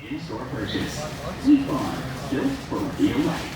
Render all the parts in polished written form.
In-store purchase. Fleet Farm, built for real life.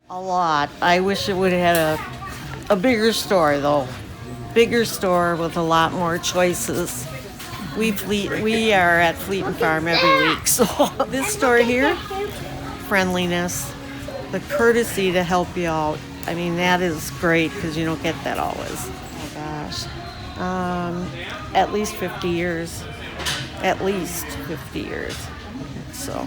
A lot. I wish it would have had a bigger store, though. Bigger store with a lot more choices. We are at Fleet and Farm every week, so this store here, friendliness, the courtesy to help you out. I mean, that is great because you don't get that always. Oh gosh, at least 50 years. At least 50 years. So.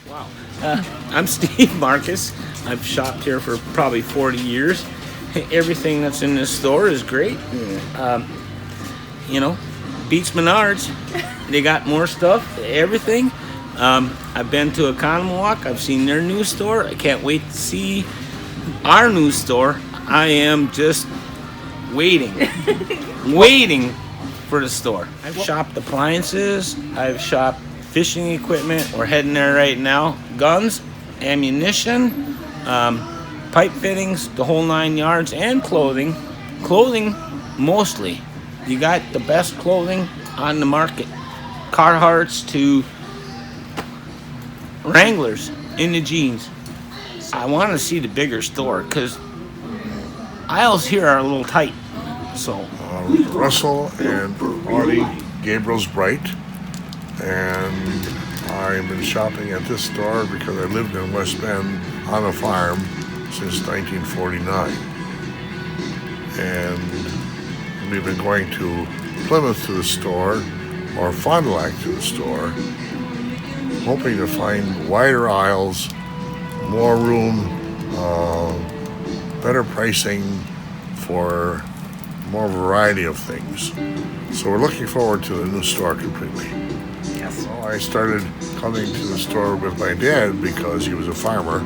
Wow. I'm Steve Marcus. I've shopped here for probably 40 years. Everything that's in this store is great. Beats Menards. They got more stuff, everything. I've been to Economwalk. I've seen their new store. I can't wait to see our new store. I am just waiting for the store. I've shopped appliances. I've shopped fishing equipment. We're heading there right now. Guns, ammunition, pipe fittings, the whole 9 yards, and clothing. Clothing, mostly. You got the best clothing on the market. Carhartts to Wranglers in the jeans. I want to see the bigger store because aisles here are a little tight. So Russell and Audie Gabriel's Bright, and I've been shopping at this store because I lived in West Bend on a farm since 1949, and we've been going to Plymouth to the store or Fond du Lac to the store, hoping to find wider aisles, more room, better pricing for more variety of things. So we're looking forward to the new store completely. Yes. Well, I started coming to the store with my dad because he was a farmer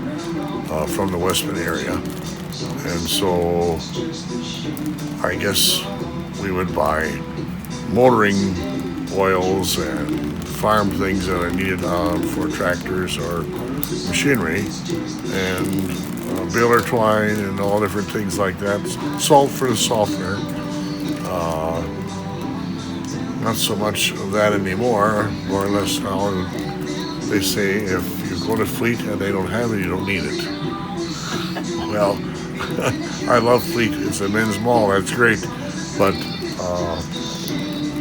from the West Bend area. And so I guess we would buy motoring oils and farm things that I needed for tractors or machinery, and baler twine and all different things like that. Salt for the softener. Not so much of that anymore, more or less now. They say if you go to Fleet and they don't have it, you don't need it. Well, I love Fleet. It's a men's mall. That's great. But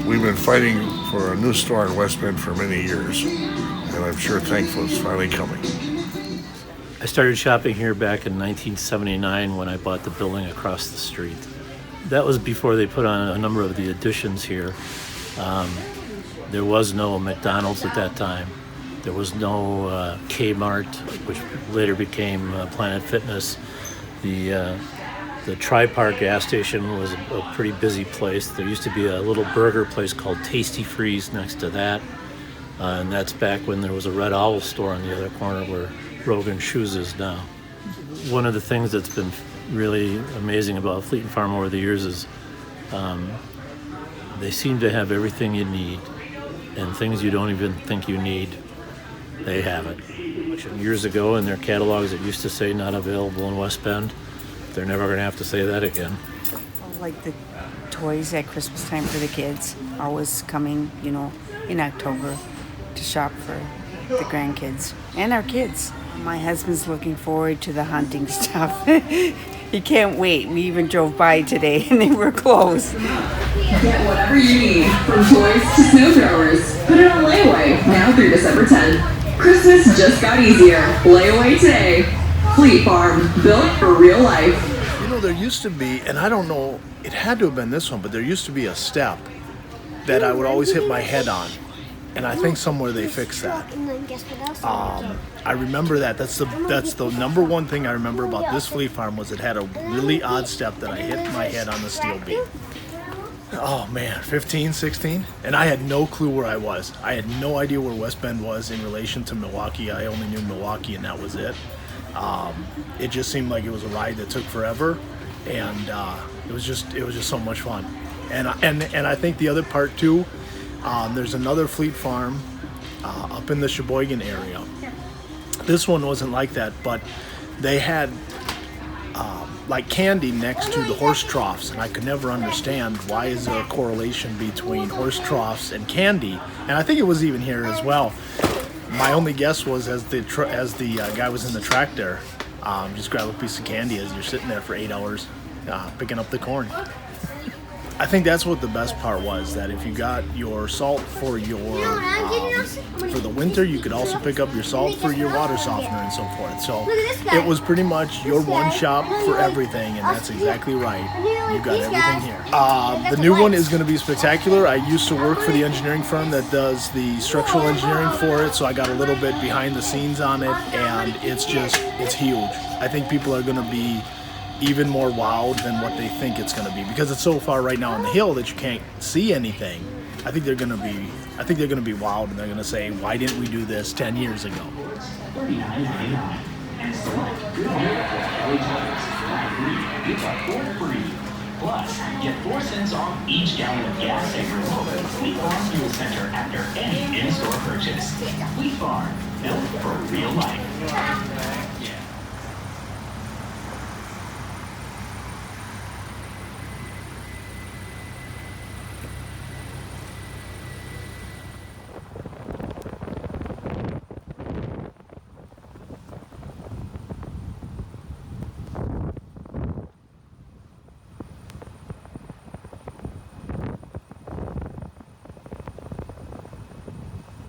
we've been fighting for a new store in West Bend for many years, and I'm sure thankful it's finally coming. I started shopping here back in 1979 when I bought the building across the street. That was before they put on a number of the additions here. There was no McDonald's at that time. There was no Kmart, which later became Planet Fitness. The Tri-Park gas station was a pretty busy place. There used to be a little burger place called Tasty Freeze next to that. And that's back when there was a Red Owl store on the other corner where Rogan Shoes is now. One of the things that's been really amazing about Fleet and Farm over the years is they seem to have everything you need, and things you don't even think you need, they have it. Years ago in their catalogs it used to say not available in West Bend. They're never going to have to say that again. Like the toys at Christmas time for the kids, always coming, in October to shop for the grandkids and our kids. My husband's looking forward to the hunting stuff. He can't wait. We even drove by today and they were closed. Get whatever you need, from toys to snow throwers. Put it on layaway now through December 10th. Christmas just got easier. Layaway today. Fleet Farm, built for real life. You know, there used to be, and I don't know, it had to have been this one, but there used to be a step that I would always hit my head on. And I think somewhere they fixed that. I remember that. That's the number one thing I remember about this Fleet Farm was it had a really odd step that I hit my head on the steel beam. Oh man, 15, 16? And I had no clue where I was. I had no idea where West Bend was in relation to Milwaukee. I only knew Milwaukee and that was it. It just seemed like it was a ride that took forever, and it was just so much fun. And I think the other part too, there's another Fleet Farm up in the Sheboygan area. This one wasn't like that, but they had like candy next to the horse troughs, and I could never understand why is there a correlation between horse troughs and candy. And I think it was even here as well. My only guess was as the guy was in the tractor, just grab a piece of candy as you're sitting there for 8 hours picking up the corn. I think that's what the best part was, that if you got your salt for your for the winter, you could also pick up your salt for your water softener and so forth. So it was pretty much your one shop for everything, and that's exactly right. You got everything here. The new one is going to be spectacular. I used to work for the engineering firm that does the structural engineering for it, so I got a little bit behind the scenes on it, and it's huge. I think people are going to be even more wowed than what they think it's going to be, because it's so far right now on the hill that you can't see anything. I think they're going to be wowed, and they're going to say, why didn't we do this 10 years ago? $39.99 and select good LED tires. It's a for free. Plus, get 4 cents off each gallon of gas at your local Fleet Farm Fuel Center after any in-store purchase. Fleet Farm, built for real life.